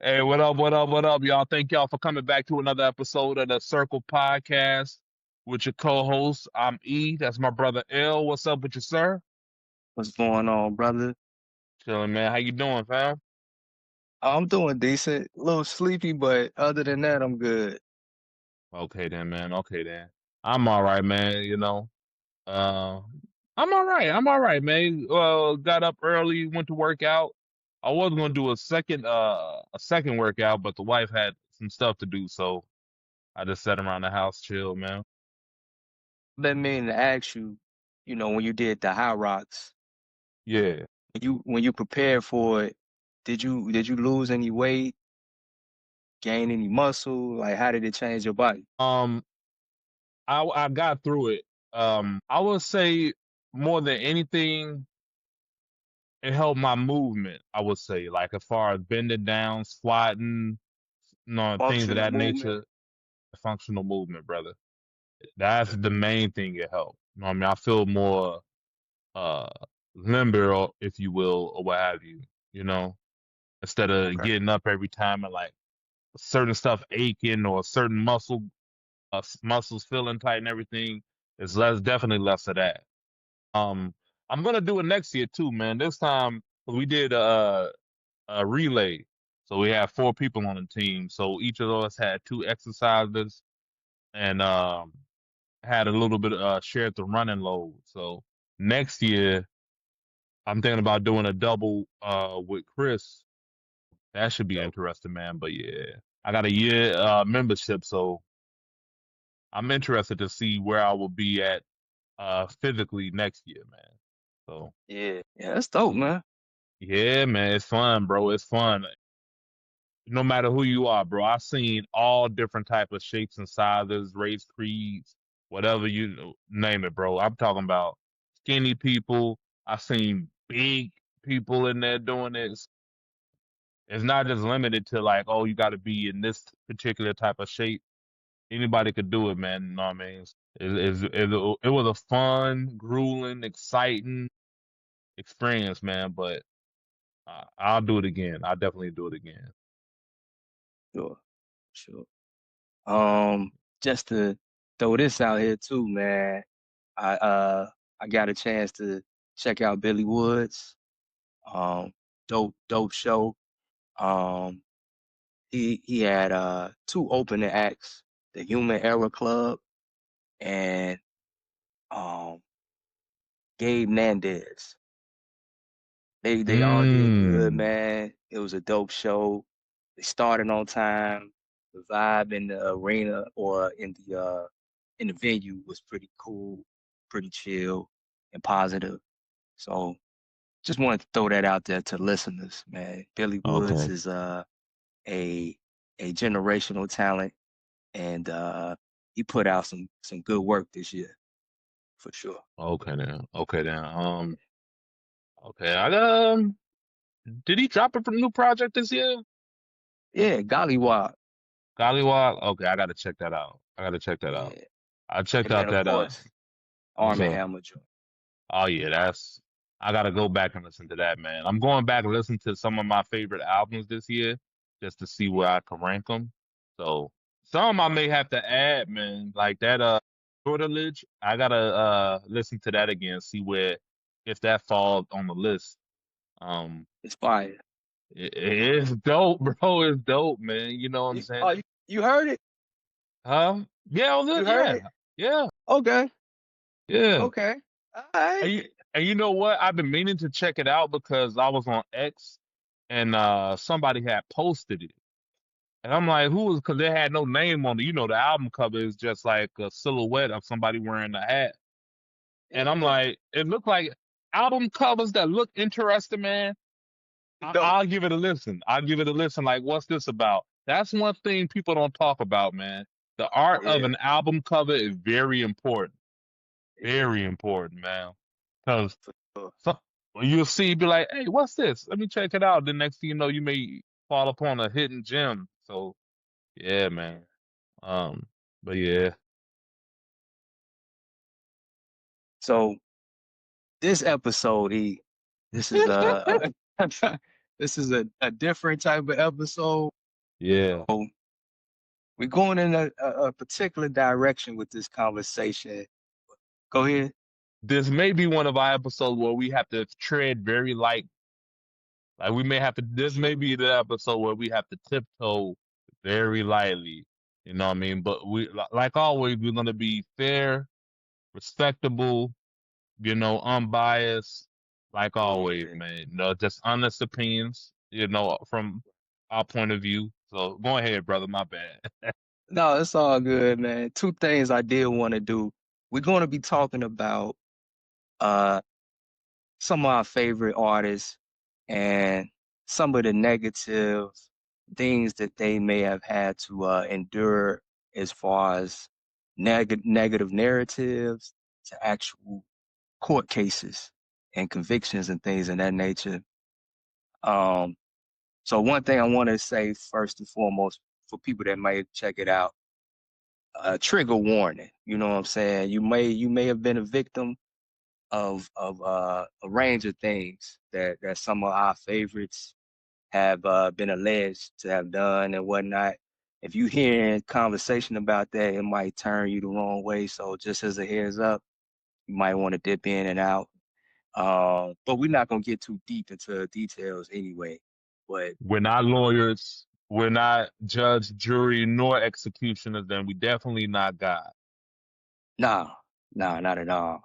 Hey, what up, what up, what up, y'all? Thank y'all for coming back to another episode of the Circle Podcast with your co-host. I'm E. That's my brother L. What's up with you, sir? What's going on, brother? Chilling, man. How you doing, fam? I'm doing decent. A little sleepy, but other than that, I'm good. Okay then, man. Okay then. I'm all right, man. Uh, I'm all right. I'm all right, man. Got up early, went to work out. I was gonna do a second workout, but the wife had some stuff to do, so I just sat around the house, chill, man. Let me to ask you, when you did the high rocks, Yeah. when you prepared for it, did you lose any weight, gain any muscle? Like, how did it change your body? Um, I got through it. I would say more than anything, it helped my movement. I would say, like as far as bending down, squatting, things of Functional that movement. nature. Functional movement, brother. That's the main thing it helped. I mean, I feel more uh limber, or if you will, or what have you. You know, instead of Okay. getting up every time and like certain stuff aching or certain muscles feeling tight and everything. It's definitely less of that. Um, I'm gonna do it next year too, man. This time we did a relay, so we had four people on the team. So each of us had two exercises and had a little bit shared the running load. So next year I'm thinking about doing a double with Chris. That should be Dope. interesting, man. But yeah, I got a year membership, so I'm interested to see where I will be at physically next year, man. So Yeah, yeah, that's dope, man. yeah, man, it's fun, bro. It's fun. No matter who you are, bro. I've seen all different type of shapes and sizes, race, creeds, whatever you name it, bro. I'm talking about skinny people. I've seen big people in there doing this. It's not just limited to like, oh, you got to be in this particular type of shape. Anybody could do it, man. You know what I mean? It was a fun, grueling, exciting experience, man. But I'll do it again. I'll definitely do it again. Sure, sure. Um, just to throw this out here too, man. I got a chance to check out Billy Woods. Dope show. Um, he had two opening acts, the Human Error Club and um Gabe Nandez. They all did good, Mm. man. It was a dope show. They started on time. The vibe in the arena or in the venue was pretty cool, pretty chill and positive. So just wanted to throw that out there to listeners, man. Billy Woods Okay. is a a generational talent and he put out some good work this year for sure. Okay then. Okay then. Okay. Did he drop a new project this year? Yeah, Gollywog. Gollywog? Okay, I gotta check that out. I gotta check that out. Yeah, I checked and then out of that course what's Arm& and up? Hammer joint. Oh yeah, I gotta go back and listen to that, man. I'm going back and listen to some of my favorite albums this year just to see where Yeah, I can rank them. So some I may have to add, man, like that Sortilege. I gotta listen to that again, see where if that falls on the list. Um, it's fire. it's dope, bro. It's dope, man. You know what I'm You, saying? oh, you heard it? Huh? Yeah, You heard yeah, it? yeah, Okay, yeah. okay, all right. And you know what? I've been meaning to check it out because I was on X and somebody had posted it. And I'm like, who was, because they had no name on it. You know, the album cover is just like a silhouette of somebody wearing a hat. And I'm Yeah, like, it looked like album covers that look interesting, man. dope. I'll give it a listen. I'll give it a listen. Like, what's this about? That's one thing people don't talk about, man. The art of Yeah, an album cover is very important. yeah, Very important, man. Because for sure. so, you'll see, be like, hey, what's this? Let me check it out. The next thing you know, you may fall upon a hidden gem. So, yeah, man. Um, but yeah. So this episode, this is This is a different type of episode. Yeah. So we're going in a particular direction with this conversation. Go ahead. This may be one of our episodes where we have to tread very light. Like we may have to. This may be the episode where we have to tiptoe very lightly. You know what I mean? But like always, we're gonna be fair, respectable, unbiased, like always, Okay. man. Just honest opinions, from our point of view. So go ahead, brother. My bad. No, it's all good, man. Two things I did want to do. We're going to be talking about uh some of our favorite artists and some of the negative things that they may have had to endure as far as negative narratives to actual court cases and convictions and things of that nature. Um, so one thing I want to say first and foremost for people that might check it out, trigger warning. You know what I'm saying? You may have been a victim of a range of things that some of our favorites have been alleged to have done and whatnot. If you hear conversation about that, it might turn you the wrong way. So just as a heads up, you might want to dip in and out. But we're not gonna get too deep into details anyway. But We're not lawyers. We're not judge, jury, nor executioners. Then we definitely not God. nah, not at all.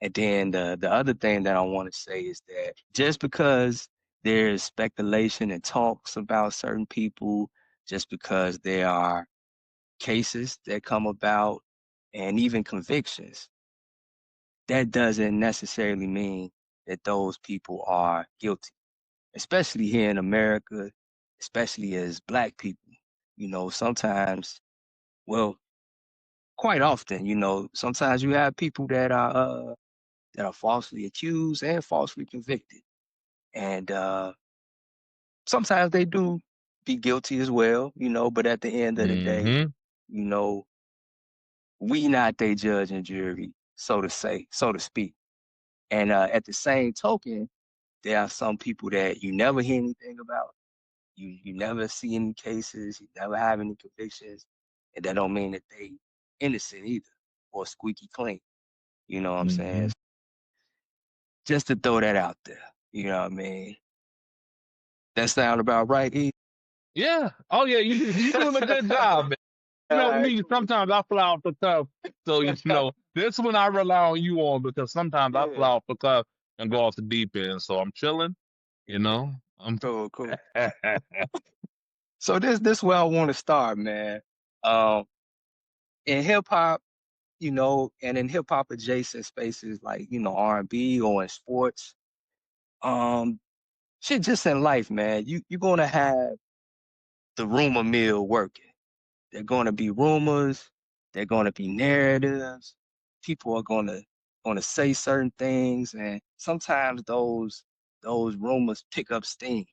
And then the other thing that I want to say is that just because there's speculation and talks about certain people, just because there are cases that come about and even convictions, that doesn't necessarily mean that those people are guilty, especially here in America, especially as Black people. Sometimes, well, quite often, sometimes you have people that are falsely accused and falsely convicted. And sometimes they do be guilty as well, but at the end of the day, Mm-hmm. you know, we not they judge and jury, so to say, so to speak. And at the same token, there are some people that you never hear anything about. You never see any cases, you never have any convictions, and that don't mean that they innocent either or squeaky clean. You know what I'm Mm-hmm. saying? Just to throw that out there. You know what I mean? That sound about right, E? Yeah. Oh yeah. You doing a good job, man. You know Alright, me. cool. Sometimes I fly off the cuff. So this one I rely on you on because sometimes I Yeah, fly off the cuff and go off the deep end. So I'm chilling. You yeah. know. I'm. Cool. So this where I want to start, man. Um, in hip hop, and in hip hop adjacent spaces like R&B or in sports, um, shit, just in life, man. You're gonna have the rumor mill working. They're gonna be rumors. They're gonna be narratives. People are gonna say certain things, and sometimes those rumors pick up steam.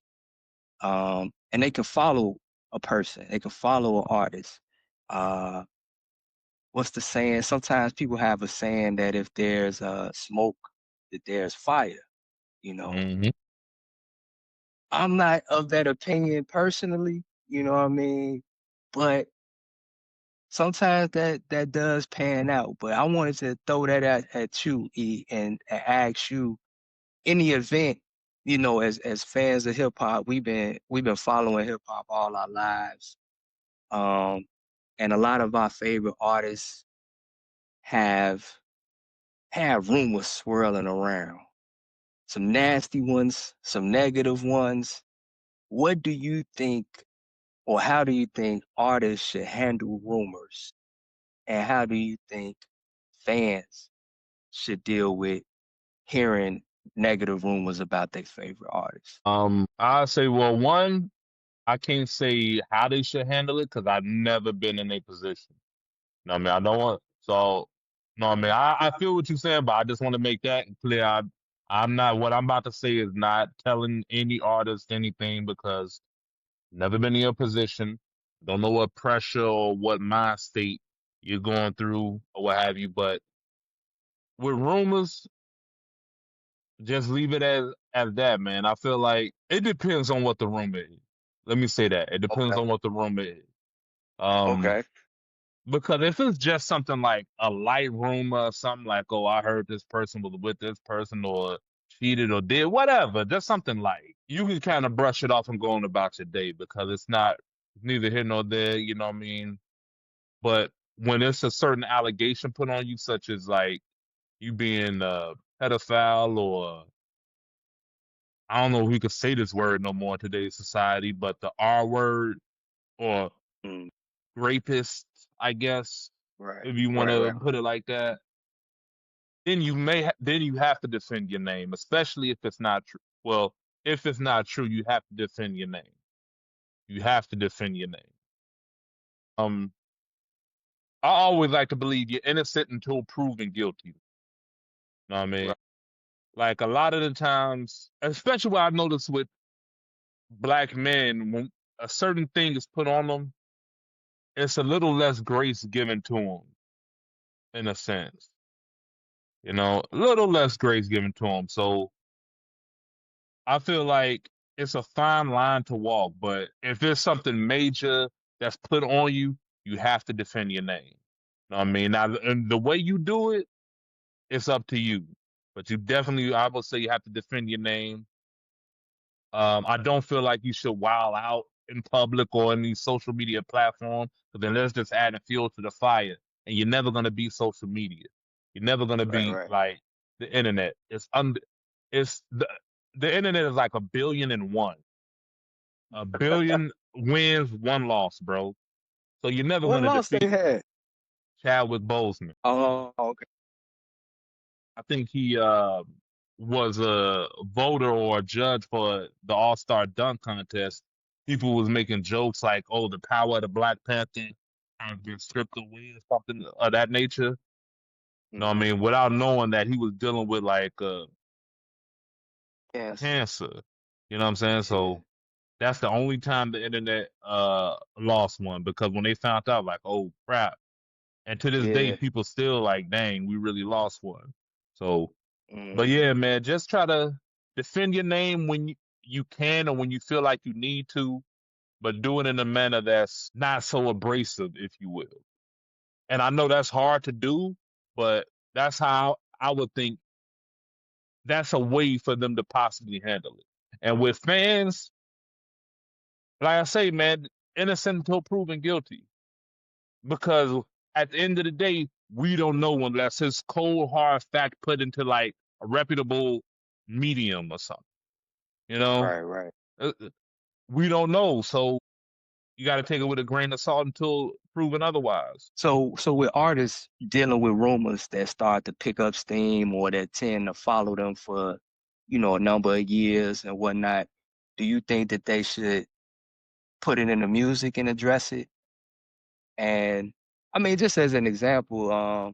And they can follow a person. They can follow an artist. Uh, what's the saying? Sometimes people have a saying that if there's smoke, that there's fire. You know, Mm-hmm. I'm not of that opinion personally. You know what I mean? But sometimes that does pan out. But I wanted to throw that at you, E, and ask you, in the event, as fans of hip hop, we've been following hip hop all our lives. Um, and a lot of our favorite artists have rumors swirling around. Some nasty ones, some negative ones. What do you think, or how do you think artists should handle rumors? And how do you think fans should deal with hearing negative rumors about their favorite artists? I say, well, one, I can't say how they should handle it because I've never been in a position. No, I mean, I don't want. So, no, I mean, I feel what you're saying, but I just want to make that clear. I'm not. What I'm about to say is not telling any artist anything because never been in your position. Don't know what pressure or what mind state you're going through or what have you. But with rumors, just leave it as at that, man, I feel like it depends on what the rumor is. Let me say that. It depends Okay. on what the rumor is. Um, Okay. because if it's just something like a light rumor, or something like, oh, I heard this person was with this person or cheated or did whatever, just something like you can kind of brush it off and go on about your day because it's not neither here nor there, you know what I mean? But when it's a certain allegation put on you, such as like you being a pedophile or I don't know if we could say this word no more in today's society, but the R word or Mm, rapist, I guess, right. if you want Right. to Right. put it like that, then then you have to defend your name, especially if it's not true. Well, if it's not true, you have to defend your name. You have to defend your name. Um, I always like to believe you're innocent until proven guilty. You know what I mean? Right. Like a lot of the times, especially what I've noticed with black men, when a certain thing is put on them, it's a little less grace given to them, in a sense. You know, a little less grace given to them. So I feel like it's a fine line to walk, but if there's something major that's put on you, you have to defend your name. You know what I mean? Now, and the way you do it, it's up to you. But you definitely, I would say, you have to defend your name. I don't feel like you should wild out in public or in these social media platforms, because then that's just adding fuel to the fire. And you're never gonna be social media. You're never gonna Right. be Right. like the internet. It's the internet is like 1,000,000,001. 1,000,000,000 wins, one loss, bro. So you're never What gonna loss they defeat had? Chadwick Boseman. Oh, okay. I think he was a voter or a judge for the All Star Dunk Contest. People was making jokes like, "Oh, the power of the Black Panther has been stripped away," or something of that nature. You know what I Mm-hmm. mean? Without knowing that he was dealing with like Yes. cancer. You know what I'm saying? Yeah. So that's the only time the internet lost one, because when they found out, like, oh crap. And to this day, Yeah. people still like, dang, we really lost one. So, but Mm-hmm. yeah, man, just try to defend your name when you can or when you feel like you need to, but do it in a manner that's not so abrasive, if you will. And I know that's hard to do, but that's how I would think that's a way for them to possibly handle it. And with fans, like I say, man, innocent until proven guilty. Because at the end of the day, we don't know unless it's cold hard fact put into like a reputable medium or something. You know, Right. Right. Uh, we don't know, so you got to take it with a grain of salt until proven otherwise. So with artists dealing with rumors that start to pick up steam or that tend to follow them for, a number of years and whatnot, do you think that they should put it in the music and address it? And I mean, just as an example,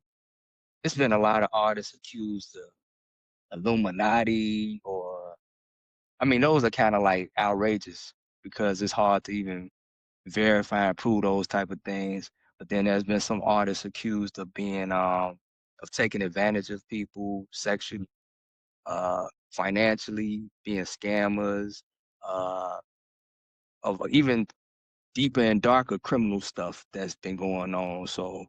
it's been a lot of artists accused of Illuminati or I mean, those are kind of like outrageous because it's hard to even verify and prove those type of things. But then there's been some artists accused of being of taking advantage of people sexually, financially, being scammers, uh, of even deeper and darker criminal stuff that's been going on. So,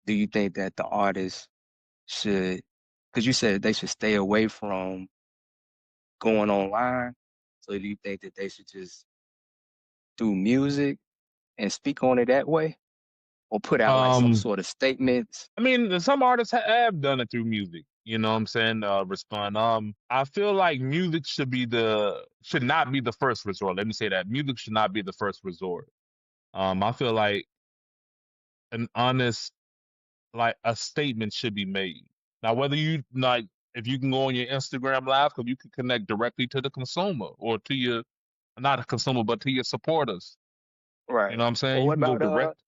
do you think that the artists should, because you said they should stay away from going online? So, do you think that they should just do music and speak on it that way, or put out like some Um, sort of statements? I mean, some artists have done it through music. You know what I'm saying? Respond. I feel like music should not be the first resort. Let me say that music should not be the first resort. I feel like an honest, like a statement should be made. Now, whether you like, if you can go on your Instagram live, because you can connect directly to the consumer or to your, not a consumer, but to your supporters. You Right. know what I'm saying? Or You what can go about direct.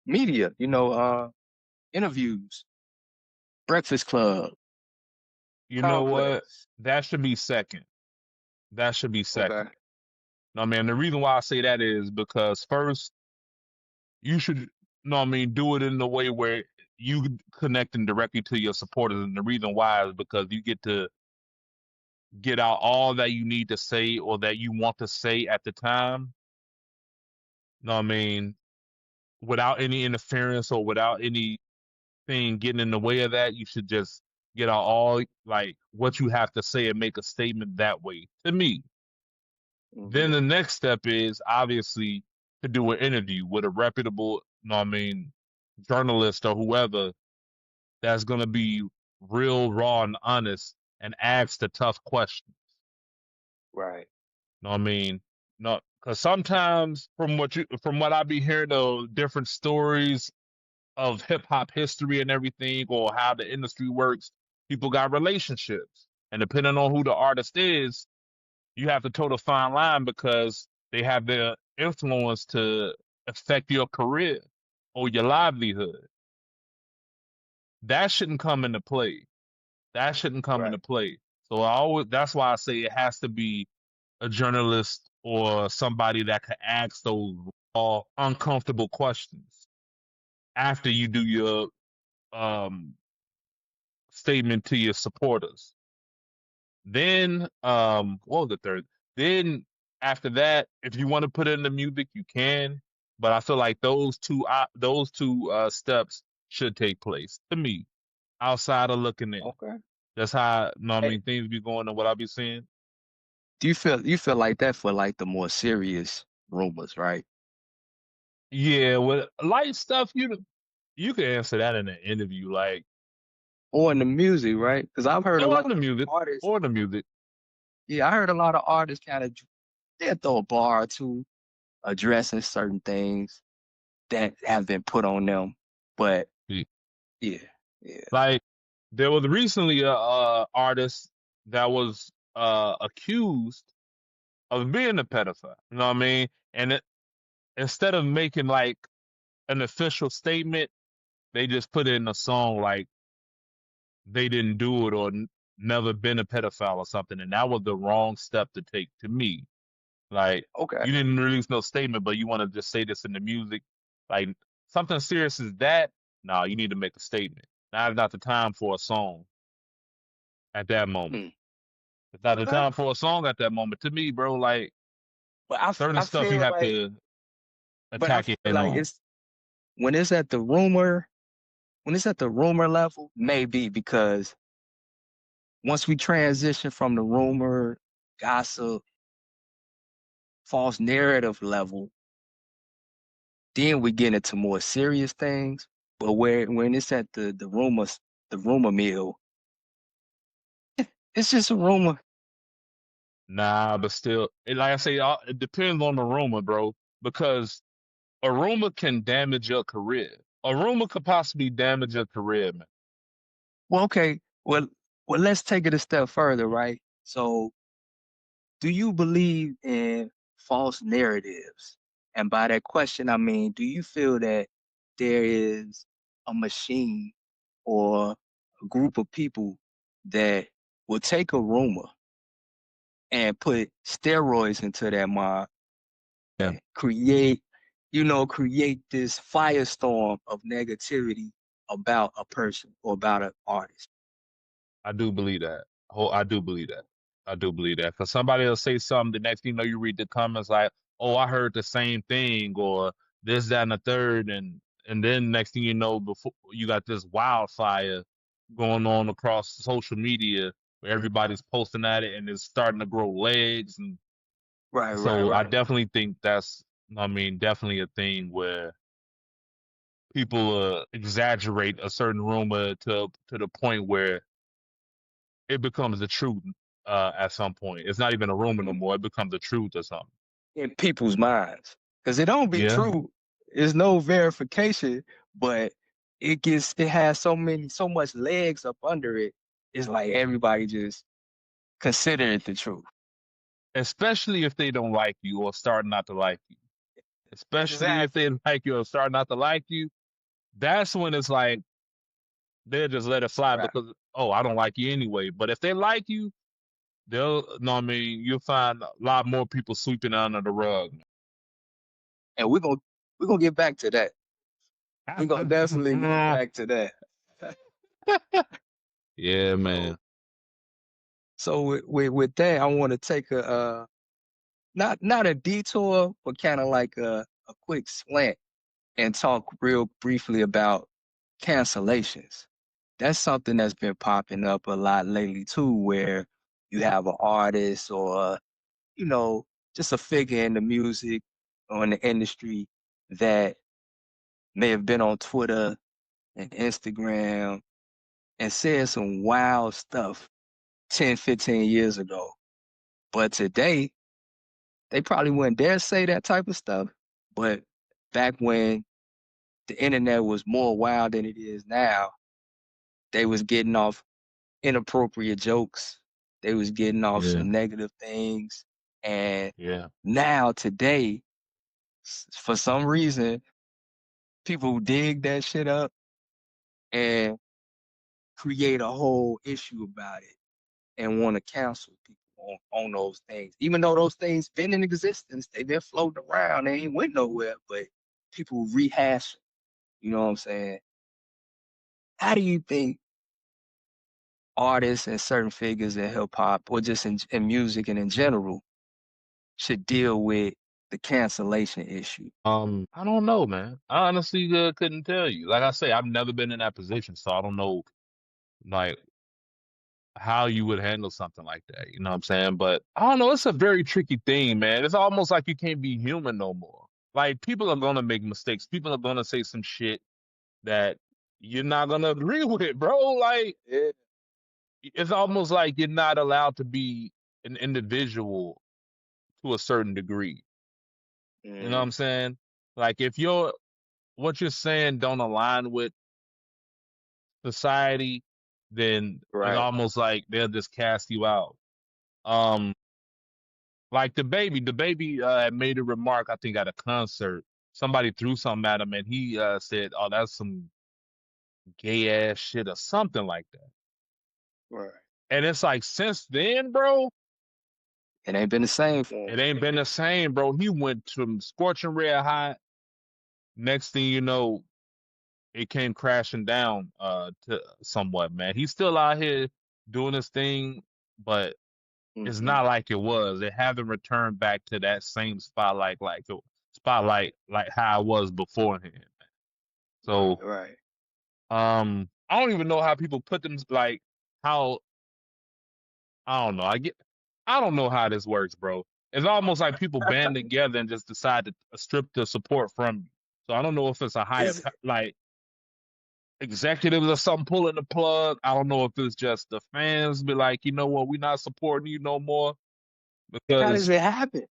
media? Interviews, Breakfast Club, You know what? Complex. That should be second. That should be Okay. second. No, man, the reason why I say that is because first, you should, no, I mean, do it in the way where you connecting directly to your supporters. And the reason why is because you get to get out all that you need to say or that you want to say at the time. You know what I mean? Without any interference or without anything getting in the way of that, you should just get out all like what you have to say and make a statement that way. To me. Then Hmm. the next step is obviously to do an interview with a reputable, you know what I mean, journalist or whoever that's gonna be real, raw, and honest and ask the tough questions. Right. You know what I mean? No, because sometimes from what I be hearing of different stories of hip hop history and everything, or how the industry works, people got relationships, and depending on who the artist is, you have to toe the fine line because they have the influence to affect your career or your livelihood. That shouldn't come into play. That shouldn't come Right. into play. So that's why I say it has to be a journalist or somebody that can ask those raw, uncomfortable questions after you do your um, statement to your supporters. Then, what was the third? Then after that, if you want to put it in the music, you can. But I feel like those two steps should take place to me, outside of looking in. Okay. That's how, you know what I Hey, mean, things be going and what I be seeing. do you feel like that for like the more serious rumors, right? Yeah, with light stuff, you can answer that in an interview, like Or in the music, right? Because I've heard a or lot the of music, artists. or the music. Yeah, I heard a lot of artists kind of they'll throw a bar or two addressing certain things that have been put on them. But Yeah. yeah, yeah. Like there was recently a artist that was accused of being a pedophile. You know what I mean? And instead of making like an official statement, they just put it in a song like they didn't do it or never been a pedophile or something. And that was the wrong step to take to me. Like Okay. you didn't release no statement, but you want to just say this in the music. Like something serious as that, nah, you need to make a statement. Now is not the time for a song at that moment. Hmm. It's not the Okay. time for a song at that moment. To me, bro, like But certain I stuff you feel have like to but I attack it feel head like on. it's when it's at the rumor when it's at the rumor level, maybe because once we transition from the rumor, gossip, false narrative level, then we get into more serious things. But when it's at the rumor mill, it's just a rumor. Nah, but still, like I say, it depends on the rumor, bro. Because a rumor can damage your career. A rumor could possibly damage your career, man. Well, okay. Well, let's take it a step further, right? So, do you believe in false narratives? And by that question, I mean, do you feel that there is a machine or a group of people that will take a rumor and put steroids into that mob Yeah, and create this firestorm of negativity about a person or about an artist? I do believe that. I do believe that. I do believe that. Because somebody will say something, the next thing you know, you read the comments like, "Oh, I heard the same thing," or this, that, and the third, and then next thing you know, before you got this wildfire going on across social media where everybody's posting at it and it's starting to grow legs, and Right, right, so I right. definitely think that's, I mean, definitely a thing where people exaggerate a certain rumor to the point where it becomes the truth at some point. It's not even a rumor no Mm. more. It becomes the truth or something. In people's minds. Because it don't be Yeah, true. There's no verification, but it has so much legs up under it. It's like everybody just consider it the truth. especially if they don't like you or start not to like you. Especially if Exactly. they like you or start not to like you, that's when it's like they'll just let it fly Right. because oh, I don't like you anyway. But if they like you, they'll no, I mean you'll find a lot more people sweeping under the rug. And we're gonna get back to that. We're gonna definitely get back to that. Yeah, So man. So with that, I want to take a not a detour, but kind of like a quick slant and talk real briefly about cancellations. That's something that's been popping up a lot lately too, where you have an artist or you know just a figure in the music or in the industry that may have been on Twitter and Instagram and said some wild stuff 10, 15 years ago. But today, they probably wouldn't dare say that type of stuff. But back when the internet was more wild than it is now, they was getting off inappropriate jokes. They was getting off Yeah, some negative things. And yeah. now today, for some reason, people dig that shit up and create a whole issue about it and want to cancel people on those things. Even though those things been in existence, they've been floating around, they ain't went nowhere, but people rehash it. You know what I'm saying? How do you think artists and certain figures in hip hop or just in music and in general should deal with the cancellation issue? I don't know, man. I honestly couldn't tell you. Like I say, I've never been in that position, so I don't know like how you would handle something like that. You know what I'm saying? But I don't know. It's a very tricky thing, man. It's almost like you can't be human no more. Like people are gonna make mistakes. People are gonna say some shit that you're not gonna agree with, bro. Like Yeah. it's almost like you're not allowed to be an individual to a certain degree. You know what Mm, I'm saying? Like if what you're saying don't align with society, then it's right. almost like they'll just cast you out. Um, like the baby had made a remark, I think at a concert. Somebody threw something at him and he said, "Oh, that's some gay ass shit" or something like that. Right. And it's like since then, bro, It ain't been the same for him. it ain't been the same, bro. He went from scorching red hot. Next thing you know, it came crashing down to somewhat, man. He's still out here doing his thing, but it's Hmm. not like it was. It haven't returned back to that same spotlight like how it was beforehand. Right. So Right. I don't even know how people put them like how I don't know. I don't know how this works, bro. It's almost like people band together and just decide to strip the support from you. So I don't know if it's a higher Is like executives or something pulling the plug. I don't know if it's just the fans be like, you know what, we're not supporting you no more how does because it happen?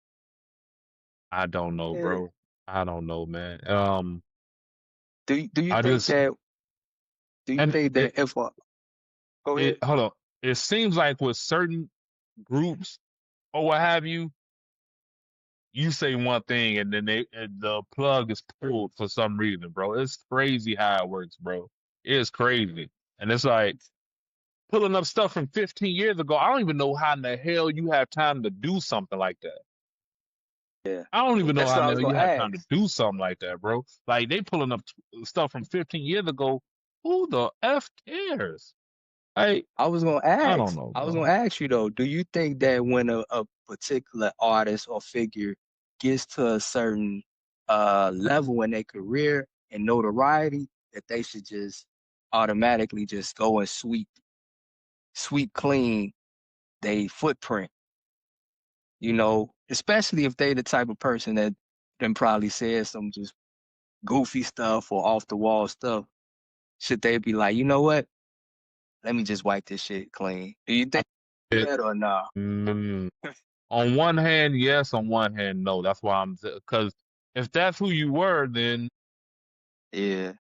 I don't know, Yeah. bro. I don't know, man. Do you I think just that and if go ahead? it hold on. It seems like with certain groups or what have you, you say one thing and then the plug is pulled for some reason, bro. It's crazy how it works, bro. It's crazy, and it's like pulling up stuff from 15 years ago. I don't even know how in the hell you have time to do something like that. Yeah. I don't even know That's how what in I the was hell you gonna have time to ask. do something like that, bro. Like they pulling up stuff from 15 years ago. Who the f cares? Like I was gonna I don't ask. know, I was bro. gonna ask you though, do you think that when a particular artist or figure gets to a certain level in their career and notoriety, that they should just automatically just go and sweep clean they footprint, especially if they the type of person that then probably said some just goofy stuff or off the wall stuff. Should they be like, you know what? Let me just wipe this shit clean. Do you think It, that or nah? mm, on one hand, yes. On one hand, no. That's why because if that's who you were, then Yeah.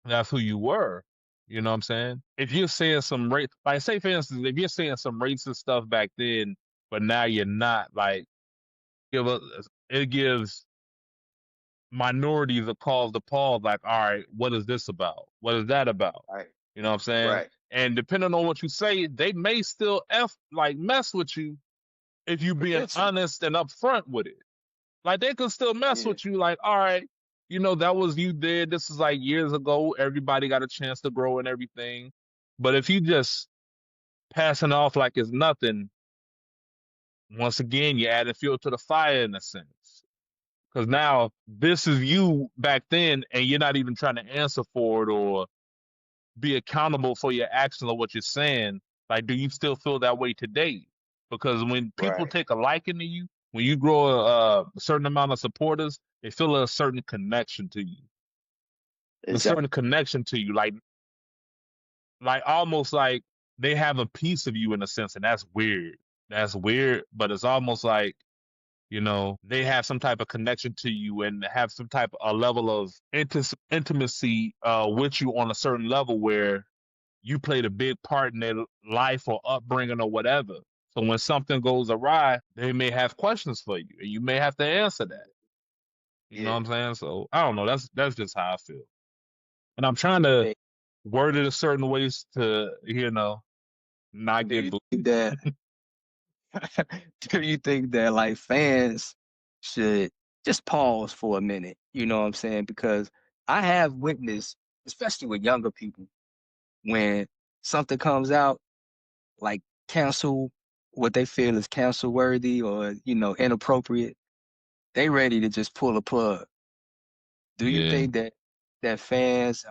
that's who you were. You know what I'm saying? If you're saying some like say for instance, if you're saying some racist stuff back then, but now you're not, like, give us it gives minorities a cause to pause, like, all right, what is this about? What is that about? Right. You know what I'm saying? Right. And depending on what you say, they may still mess with you if you being Potentially. honest and upfront with it. Like they could still mess Yeah. with you, like, all right, that was you did. This is like years ago. Everybody got a chance to grow and everything. But if you just passing off like it's nothing, once again, you're adding fuel to the fire in a sense. Because now this is you back then, and you're not even trying to answer for it or be accountable for your actions or what you're saying. Like, do you still feel that way today? Because when people Right. take a liking to you, when you grow a certain amount of supporters, they feel a certain connection to you. A Exactly. certain connection to you, like almost like they have a piece of you in a sense, and that's weird. That's weird, but it's almost like, they have some type of connection to you and have some type of a level of intimacy with you on a certain level where you played a big part in their life or upbringing or whatever. So when something goes awry, they may have questions for you, and you may have to answer that. You know Yeah. what I'm saying? So I don't know. That's just how I feel, and I'm trying to Hey, word it a certain ways to not do get you think that do you think that like fans should just pause for a minute? You know what I'm saying? Because I have witnessed, especially with younger people, when something comes out like cancel what they feel is cancel worthy or inappropriate, they ready to just pull a plug. Do you yeah. think that fans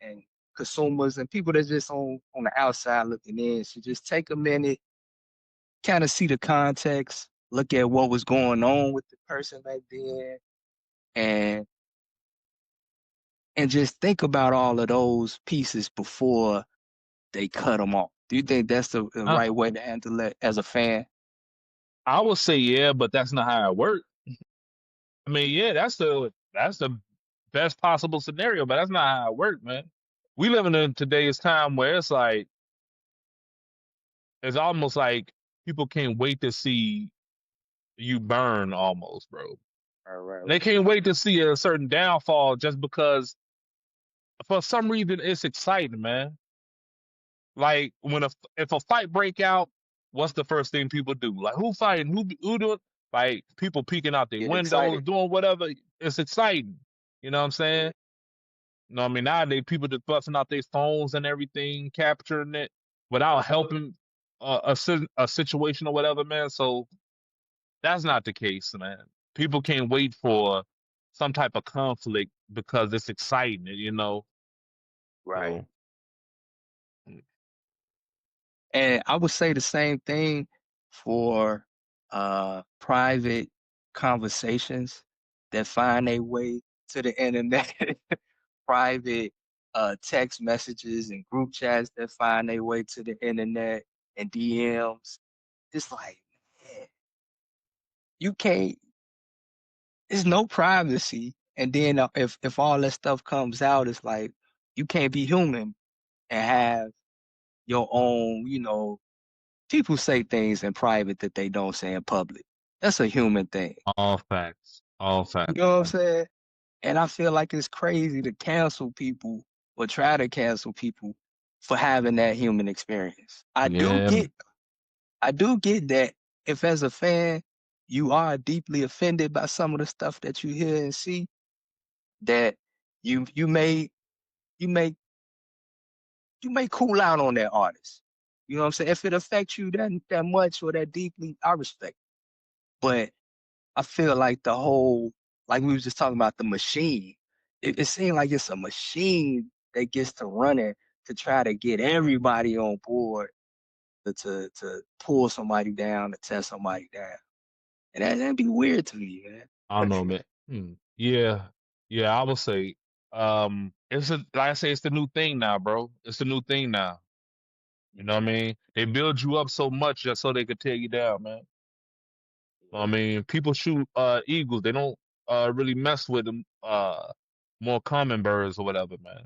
and consumers and people that's just on the outside looking in should just take a minute, kind of see the context, look at what was going on with the person back then, and just think about all of those pieces before they cut them off? Do you think that's the I, right way to handle it as a fan? I would say yeah, but that's not how it works. I mean, yeah, that's the best possible scenario, but that's not how it works, man. We living in today's time where it's almost like people can't wait to see you burn almost, bro. All right. They can't wait to see a certain downfall just because for some reason it's exciting, man. Like if a fight break out, what's the first thing people do? Like who fighting? Who doing? Like people peeking out their Get windows, excited. doing whatever. It's exciting. You know what I'm Yeah. saying? No, I mean nowadays people just busting out their phones and everything, capturing it without helping a situation or whatever, man. So that's not the case, man. People can't wait for some type of conflict because it's exciting. Right. So And I would say the same thing for private conversations that find their way to the internet, private text messages and group chats that find their way to the internet and DMs. It's like, man, you can't, there's no privacy. And then if all that stuff comes out, it's like you can't be human and have your own, people say things in private that they don't say in public. That's a human thing. all facts, all You facts. know what I'm saying? And I feel like it's crazy to cancel people or try to cancel people for having that human experience. Yeah, I do get that if as a fan you are deeply offended by some of the stuff that you hear and see, that you may you may cool out on that artist. You know what I'm saying? If it affects you that much or that deeply, I respect it. But I feel like the whole, like we was just talking about the machine. It seemed like it's a machine that gets to running to try to get everybody on board to pull somebody down, to tear somebody down. And that'd be weird to me, man. I don't know, man. Yeah, yeah, I would say, like I say, it's the new thing now, bro. It's the new thing now. You know what I mean? They build you up so much just so they could tear you down, man. I mean, people shoot eagles. They don't really mess with them more common birds or whatever, man.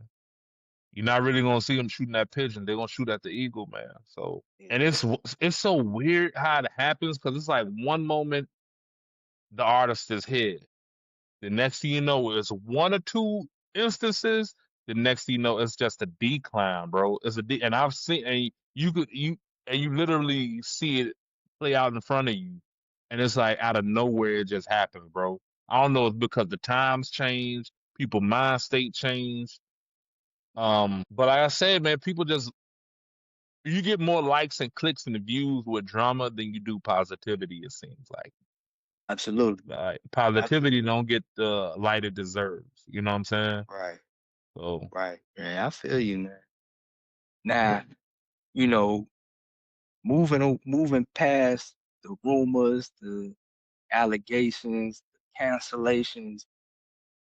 You're not really gonna see them shooting that pigeon. They're gonna shoot at the eagle, man. So, Yeah. and it's so weird how it happens because it's like one moment the artist is hit. The next thing you know, it's one or two instances. The next thing you know, it's just a decline, bro. And I've seen, and you literally see it play out in front of you, and it's like out of nowhere, it just happens, bro. I don't know if it's because the times change, people mind state change. But like I said, man, people just You get more likes and clicks and views with drama than you do positivity, it seems like. Absolutely. Positivity don't get the light it deserves. You know what I'm saying? Right. So Right. Yeah, I feel you, man. Now, you know, moving past the rumors, the allegations, the cancellations.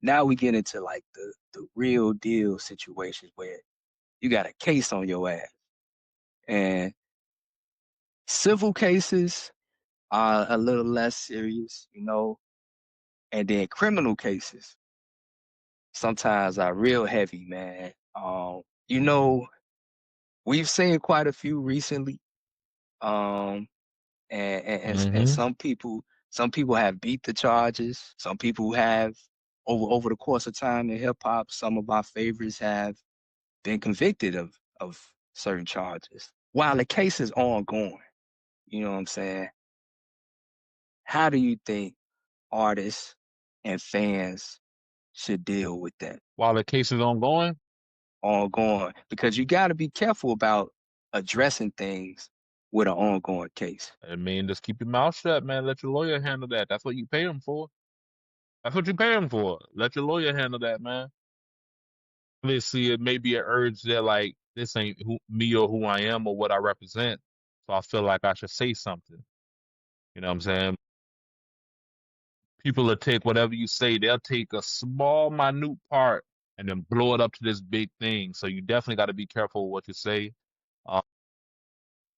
Now we get into like the real deal situations where you got a case on your ass. And civil cases are a little less serious, and then criminal cases sometimes are real heavy, man. You know, we've seen quite a few recently. Um, and hmm some people have beat the charges. Some people have over the course of time in hip hop, some of our favorites have been convicted of certain charges. While the case is ongoing, you know what I'm saying? How do you think artists and fans should deal with that while the case is ongoing, ongoing? Because you got to be careful about addressing things with an ongoing case. I mean, just keep your mouth shut, man. Let your lawyer handle that. That's what you pay him for. That's what you pay him for. Let your lawyer handle that, man. Let's see, it may be an urge that like this ain't me or who I am or what I represent. So I feel like I should say something. You know what I'm saying? People will take whatever you say, they'll take a small, minute part and then blow it up to this big thing. So you definitely got to be careful with what you say. As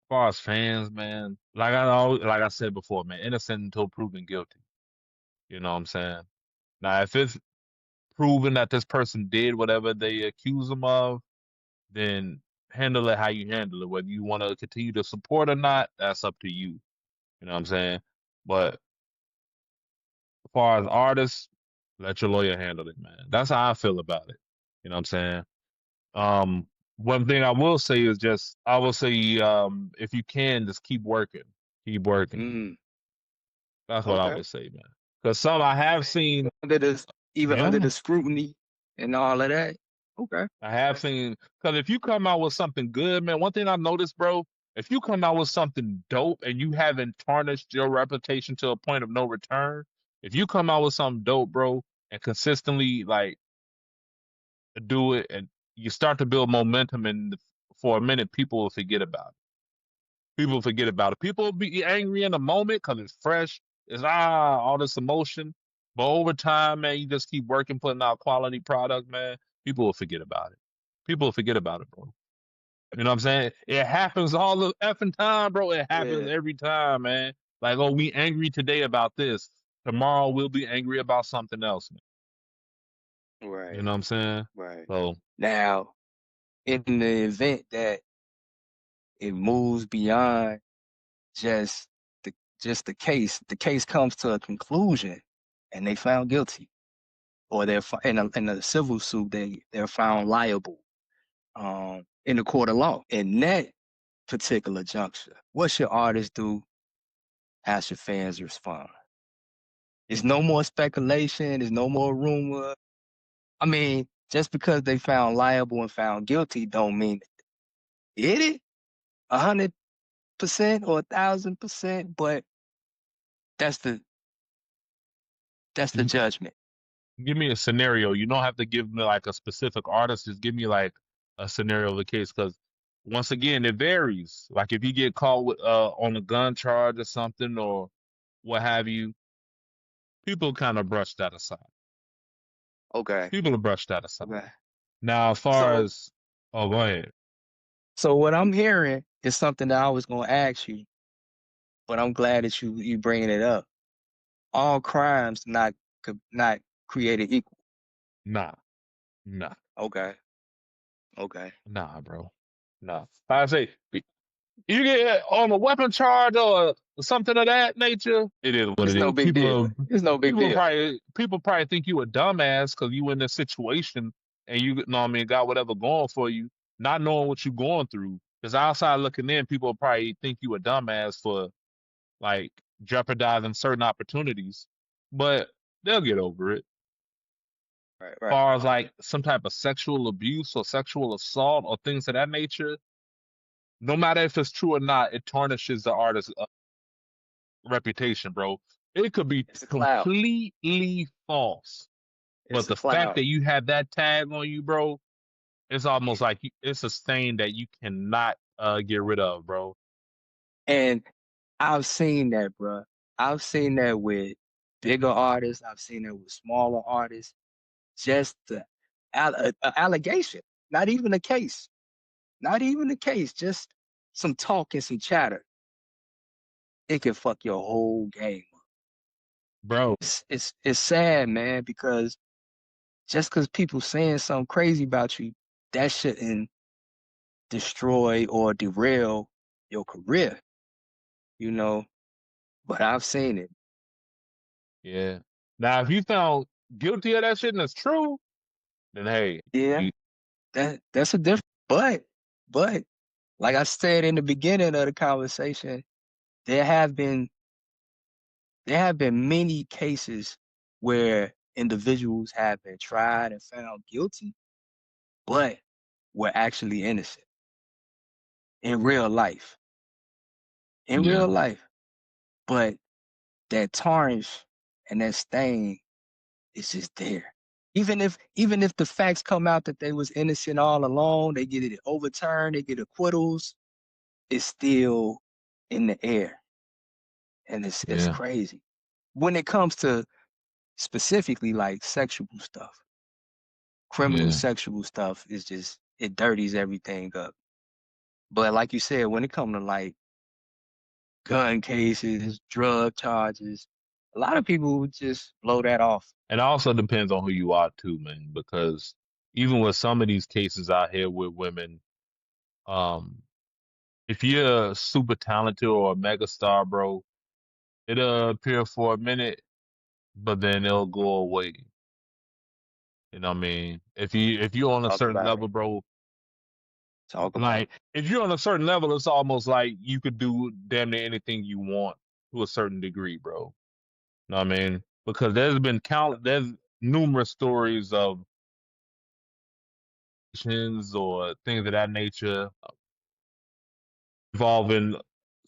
far as fans, man, like I said before, man, innocent until proven guilty. You know what I'm saying? Now, if it's proven that this person did whatever they accuse them of, then handle it how you handle it. Whether you want to continue to support or not, that's up to you. You know what I'm saying? But as far as artists, let your lawyer handle it, man. That's how I feel about it. You know what I'm saying? Um, One thing I will say is just I will say if you can just keep working. Keep working. Mm, That's what I okay. would say, man. Because some I have seen, Under this, even under yeah, the scrutiny and all of that. Okay. I have seen. Because if you come out with something good, man, one thing I noticed, bro, if you come out with something dope and you haven't tarnished your reputation to a point of no return, if you come out with something dope, bro, and consistently like do it, and you start to build momentum, and for a minute, people will forget about it. People forget about it. People will be angry in the moment because it's fresh. It's all this emotion. But over time, man, you just keep working, putting out quality product, man. People will forget about it. People will forget about it, bro. You know what I'm saying? It happens all the effing time, bro. It happens Yeah. every time, man. Like, oh, we angry today about this. Tomorrow we'll be angry about something else, man. You Right. know what I'm saying? Right. So, Now, in the event that it moves beyond just the the case comes to a conclusion, and they found guilty, or in a civil suit they're found liable, in the court of law. In that particular juncture, what should artists do? How should fans respond? There's no more speculation. There's no more rumor. I mean, just because they found liable and found guilty don't mean they did it 100% or 1,000%. But that's the that's the g- judgment. give me a scenario. You don't have to give me like a specific artist. Just give me like a scenario of the case, because once again, it varies. Like if you get caught with on a gun charge or something or what have you, people kind of brush that aside. Okay. People brush that aside. Okay. Now, as far So as oh, go ahead. so what I'm hearing is something that I was gonna ask you, but I'm glad that you bringing it up. All crimes not created equal. Nah, nah, Okay. Okay. nah, bro. Nah. I say you get on a weapon charge or something of that nature, it is what It's it no is. big deal. It's no big deal. People probably think you a dumbass because you in this situation and you know what I mean got whatever going for you, not knowing what you're going through. Because outside looking in, people probably think you a dumbass for like jeopardizing certain opportunities, but they'll get over it. Right. As Right. far as like some type of sexual abuse or sexual assault or things of that nature, no matter if it's true or not, it tarnishes the artist's reputation, bro. It could be It's a cloud. completely false, but It's a the fact cloud. that you have that tag on you, bro, it's almost like it's a stain that you cannot get rid of, bro. And I've seen that, bro. I've seen that with bigger artists. I've seen that with smaller artists. Just the allegation, not even a case, not even a case. Just some talk and some chatter. It can fuck your whole game. Bro, It's sad, man, because just because people saying something crazy about you, that shouldn't destroy or derail your career, you know. But I've seen it. yeah. Now, if you found guilty of that shit and it's true, then hey, Yeah, that's a different. But like I said in the beginning of the conversation, there have been there have been many cases where individuals have been tried and found guilty, but were actually innocent in real life. In yeah, real life. But that tarnish and that stain is just there. Even if the facts come out that they was innocent all along, they get it overturned, they get acquittals, it's still in the air. And it's yeah, crazy. When it comes to specifically like sexual stuff, criminal yeah. sexual stuff is just it dirties everything up. But like you said, when it comes to like gun cases, drug charges, a lot of people would just blow that off. It also depends on who you are too, man, because even with some of these cases out here with women, um, if you're super talented or a mega star, bro, it'll appear for a minute, but then it'll go away. You know what I mean? If you're on a Talk certain about it. level, bro, Talk about it. like if you're on a certain level, it's almost like you could do damn near anything you want to a certain degree, bro. Know what I mean? Because there's numerous stories of or things of that nature involving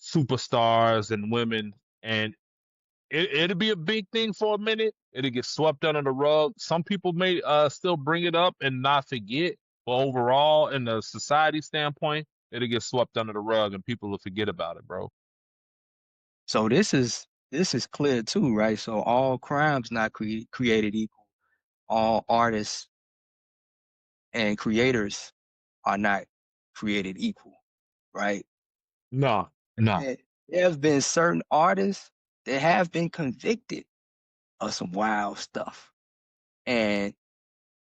superstars and women, and it'll be a big thing for a minute. It'll get swept under the rug. Some people may still bring it up and not forget, but overall, in the society standpoint, it'll get swept under the rug and people will forget about it, bro. So this is clear too, right? So all crimes not created equal. All artists and creators are not created equal, right? No, no. And there have been certain artists that have been convicted of some wild stuff, and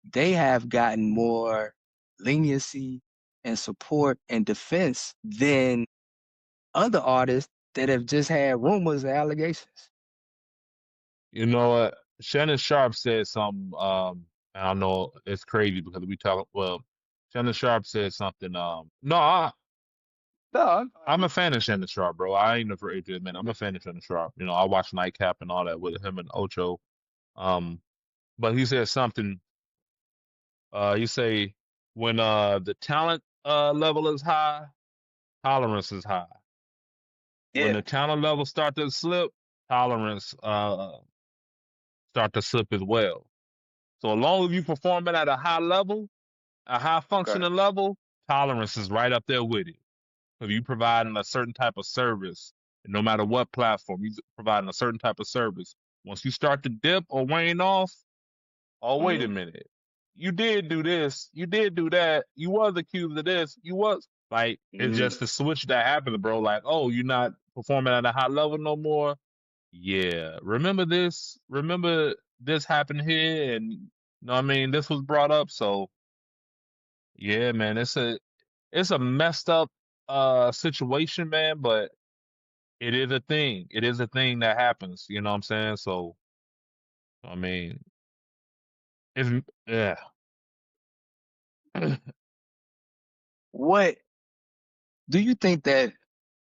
they have gotten more leniency and support and defense than other artists that have just had rumors and allegations. You know what? Shannon Sharp said something. I don't know it's crazy because we talk. Well, Shannon Sharp said something. No, No, I'm a fan of Shannon Sharp, bro. I ain't afraid to admit I'm a fan of Shannon Sharp. You know, I watch Nightcap and all that with him and Ocho. Um, but he said something. You say when the talent level is high, tolerance is high. When yeah, the talent level start to slip, tolerance start to slip as well. So as long as you performing at a high level, a high okay. functioning level, tolerance is right up there with it. If you providing a certain type of service, and no matter what platform, you providing a certain type of service. Once you start to dip or wane off, oh wait a Mhm, minute, you did do this, you did do that, you was accused of this, you was like it's mhm. just the switch that happened, bro. Like, oh, you're not performing at a high level no more. Yeah, remember this? Remember this happened here, and you know what I mean, this was brought up. So yeah, man, it's a messed up situation, man, but it is a thing. It is a thing that happens, you know what I'm saying? So I mean, it's yeah. What do you think that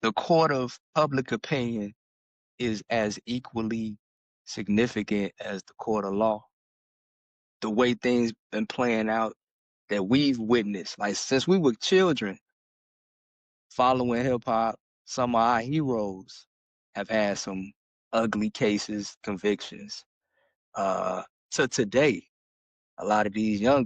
the court of public opinion is as equally significant as the court of law? The way things been playing out that we've witnessed, like since we were children, following hip hop, some of our heroes have had some ugly cases, convictions. To today, a lot of these young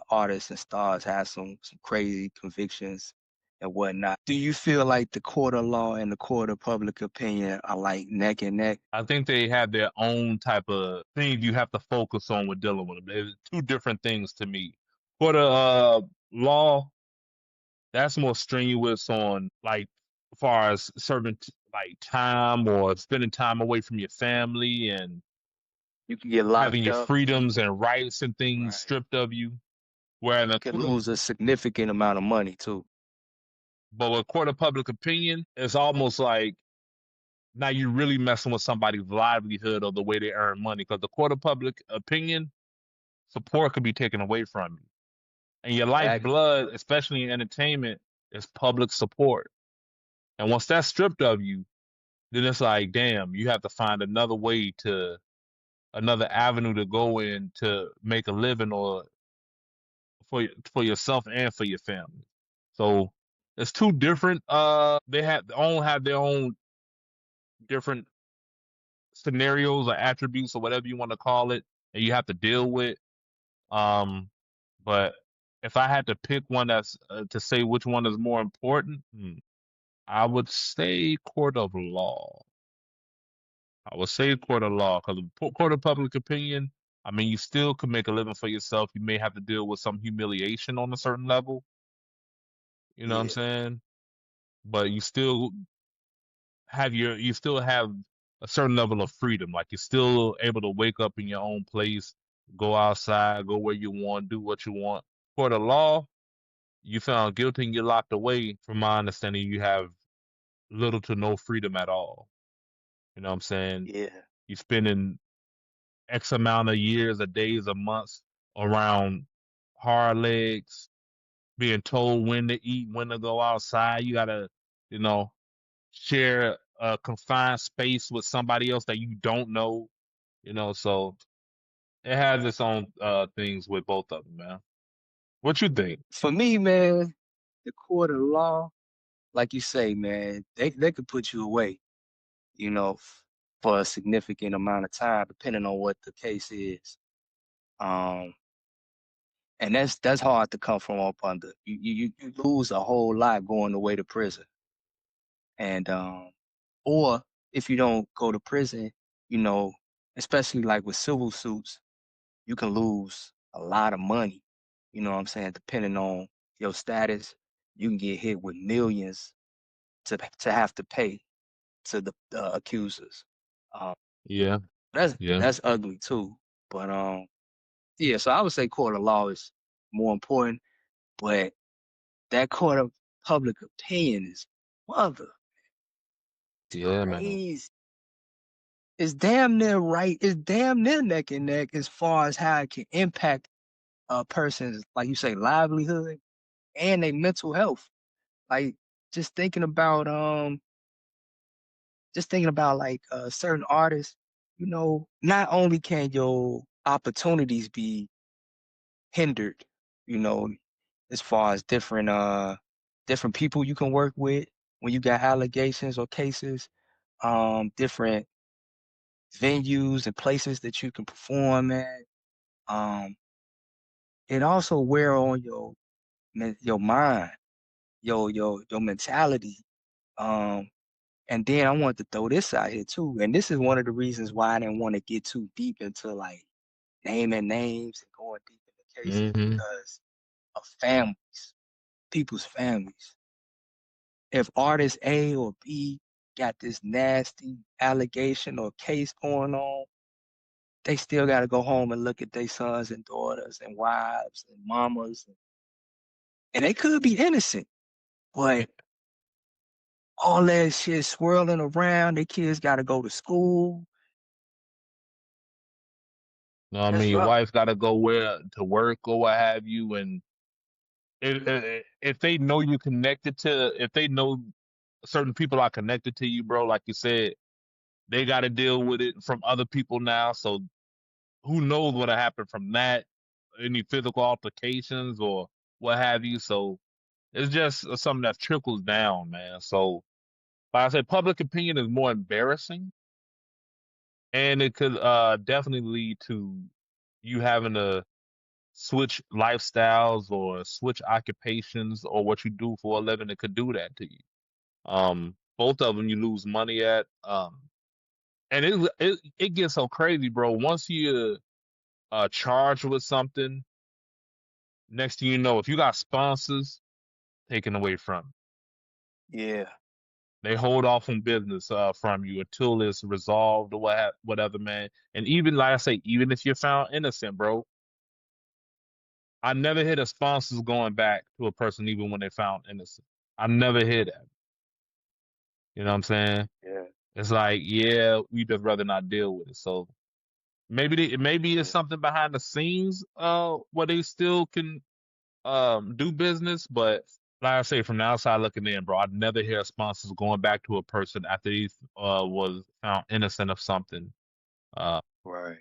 artists and stars have some crazy convictions and whatnot. Do you feel like the court of law and the court of public opinion are like neck and neck? I think they have their own type of thing you have to focus on with dealing with them. There's two different things to me. For the law, that's more strenuous on like as far as serving like time or spending time away from your family and You can get having locked your up. freedoms and rights and things Right. stripped of you. Where in You the could lose a significant amount of money too. but with court of public opinion, it's almost like now you're really messing with somebody's livelihood or the way they earn money. Because the court of public opinion, support could be taken away from you. And your Exactly. lifeblood, especially in entertainment, is public support. And once that's stripped of you, then it's like, damn, you have to find another avenue to go in to make a living or for yourself and for your family. So it's two different. They have their own different scenarios or attributes or whatever you want to call it, and you have to deal with. Um, but if I had to pick one that's to say which one is more important, I would say court of law. I would say court of law because court of public opinion. I mean, you still could make a living for yourself. You may have to deal with some humiliation on a certain level. You know what I'm Yeah. saying? But you still have a certain level of freedom. Like you're still able to wake up in your own place, go outside, go where you want, do what you want. For the law, you found guilty and you're locked away. From my understanding, you have little to no freedom at all. You know what I'm saying? Yeah. You're spending X amount of years, or days, or months around hard legs, being told when to eat, when to go outside. You gotta, you know, share a confined space with somebody else that you don't know, so it has its own things with both of them, man. What you think? For me, man, the court of law, like you say, man, they could put you away, you know, for a significant amount of time, depending on what the case is. Um, and that's hard to come from up under. You lose a whole lot going away to prison, and or if you don't go to prison, you know, especially like with civil suits, you can lose a lot of money. You know what I'm saying? Depending on your status, you can get hit with millions to have to pay to the accusers. Um, Yeah, that's yeah, that's ugly too. But yeah. So I would say court of law is more important, but that court of public opinion is mother. It's yeah, man. crazy. It's damn near right. It's damn near neck and neck as far as how it can impact a person's, like you say, livelihood and their mental health. Like just thinking about like certain artists, you know, not only can your opportunities be hindered, you know, as far as different people you can work with when you got allegations or cases, different venues and places that you can perform at. Um, it also wear on your mind, your mentality. Um, and then I want to throw this out here too, and this is one of the reasons why I didn't want to get too deep into like naming names and going deep into cases Hmm. because of families, people's families. If artist A or B got this nasty allegation or case going on, they still got to go home and look at their sons and daughters and wives and mamas, and they could be innocent, but all that shit swirling around, their kids got to go to school. No, I That's mean, your rough. wife got to go where to work or what have you, and if they know you connected to, if they know certain people are connected to you, bro, like you said, they got to deal with it from other people now. So who knows what'll happen from that? Any physical altercations or what have you. So It's just something that trickles down, man. So, like I said, public opinion is more embarrassing, and it could definitely lead to you having to switch lifestyles or switch occupations or what you do for a living. It could do that to you. Both of them you lose money at. And it gets so crazy, bro. Once you charged with something, next thing you know, if you got sponsors, taken away from you. Yeah. They hold off on business from you until it's resolved or whatever, man. And even like I say, even if you're found innocent, bro, I never hear the sponsors going back to a person even when they found innocent. I never hear that. You know what I'm saying? Yeah. It's like, yeah, we just rather not deal with it. So maybe it's Yeah. something behind the scenes where they still can do business, but like I say, from the outside looking in, bro, I'd never hear sponsors going back to a person after he was found innocent of something. Uh, Right.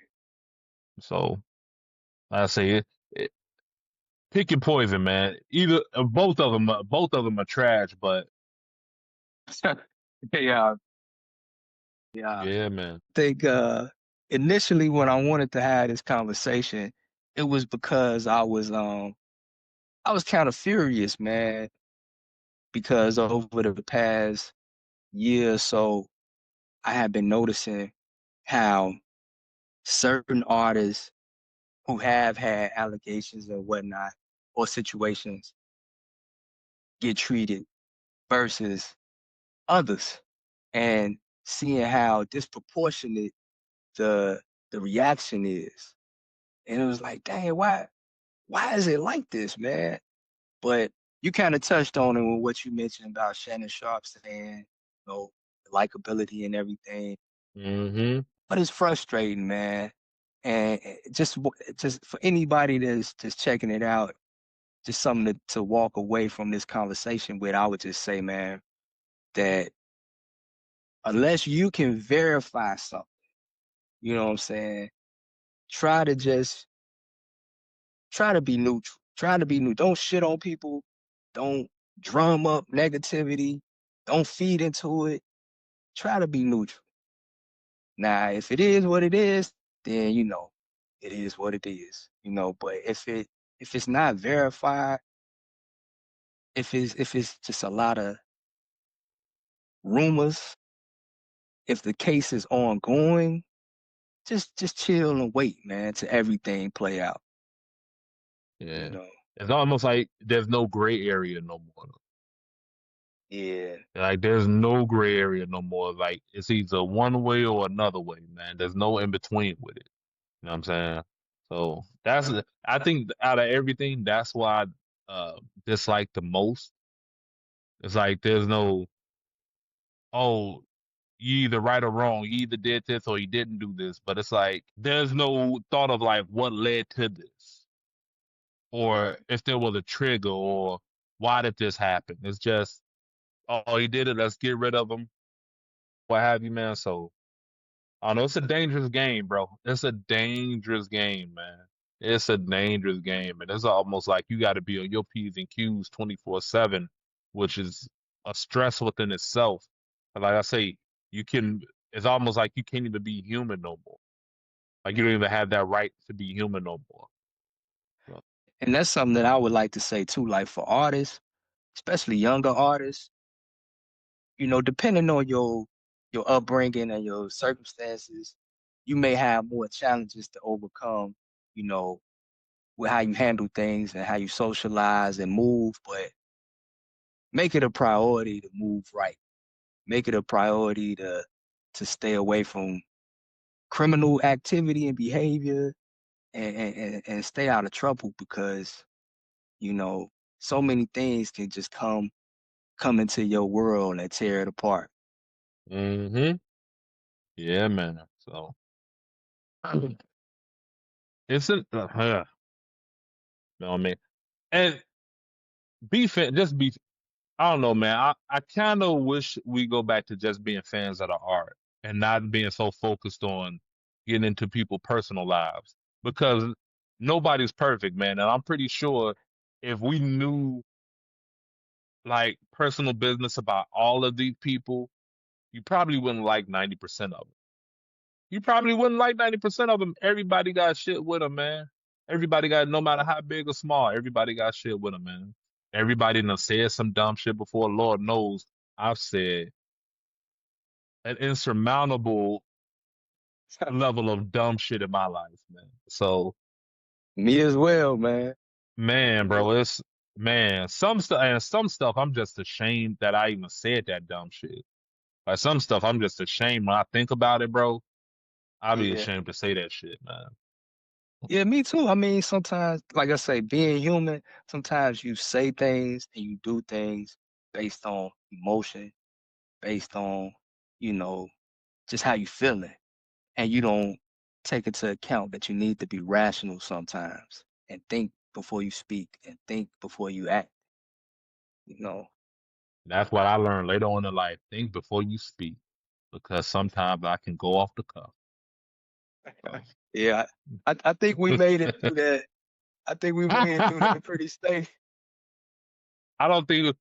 so like I say, pick your poison, man. Either both of them are trash, but Yeah. Yeah. I yeah, man. think initially when I wanted to have this conversation, it was because I was kind of furious, man, because over the past year or so, I have been noticing how certain artists who have had allegations and whatnot or situations get treated versus others, and seeing how disproportionate the the reaction is. And it was like, dang, why is it like this, man? But you kind of touched on it with what you mentioned about Shannon Sharp saying, likability and everything. Mm-hmm. But it's frustrating, man. And just for anybody that's just checking it out, just something to walk away from this conversation with, I would just say, man, that unless you can verify something, you know what I'm saying, try to just try to be neutral. Try to be new. Don't shit on people. Don't drum up negativity. Don't feed into it. Try to be neutral. Now, if it is what it is, then it is what it is. But if it's not verified, if it's just a lot of rumors, if the case is ongoing, just chill and wait, man, till everything play out. You Yeah. know. It's almost like there's no gray area no more. Yeah. Like there's no gray area no more. Like it's either one way or another way, man. There's no in between with it. You know what I'm saying? So I think out of everything, that's why I dislike the most. It's like there's no, oh, you either right or wrong. You either did this or you didn't do this. But it's like there's no thought of like what led to this, or Right. if there was a trigger, or why did this happen. It's just, oh, he did it. Let's get rid of him. What have you, man? So I know it's a dangerous game, bro. It's a dangerous game, man. It's a dangerous game, and it's almost like you got to be on your P's and Q's 24/7, which is a stress within itself. And like I say, you can. It's almost like you can't even be human no more. Like you don't even have that right to be human no more. So, And that's something that I would like to say too, like for artists, especially younger artists, depending on your upbringing and your circumstances, you may have more challenges to overcome, you know, with how you handle things and how you socialize and move, but make it a priority to move right. Make it a priority to stay away from criminal activity and behavior, and stay out of trouble, because, you know, so many things can just come into your world and tear it apart. mm-hmm. Yeah, man. So it's an you know what I mean? And just be. I don't know, man. I kind of wish we go back to just being fans of the art and not being so focused on getting into people's personal lives, because nobody's perfect, man. And I'm pretty sure if we knew like personal business about all of these people, you probably wouldn't like 90% of them. You probably wouldn't like 90% of them. Everybody got shit with them, man. Everybody got, no matter how big or small, everybody got shit with them, man. Everybody done said some dumb shit before. Lord knows I've said an insurmountable level of dumb shit in my life, man. So, Me as well, man. man, Me as bro, it's man, some stuff I'm just ashamed that I even said that dumb shit. Like some stuff I'm just ashamed when I think about it, bro. I'll be Yeah. ashamed to say that shit, man. Yeah, me too. I mean, sometimes, like I say, being human, sometimes you say things and you do things based on emotion, based on, you know, just how you feeling. And you don't take into account that you need to be rational sometimes and think before you speak and think before you act, you know. That's what I learned later on in life. Think before you speak, because sometimes I can go off the cuff. So. Yeah, I think we made it through that. I think we made it through that pretty safe. I don't think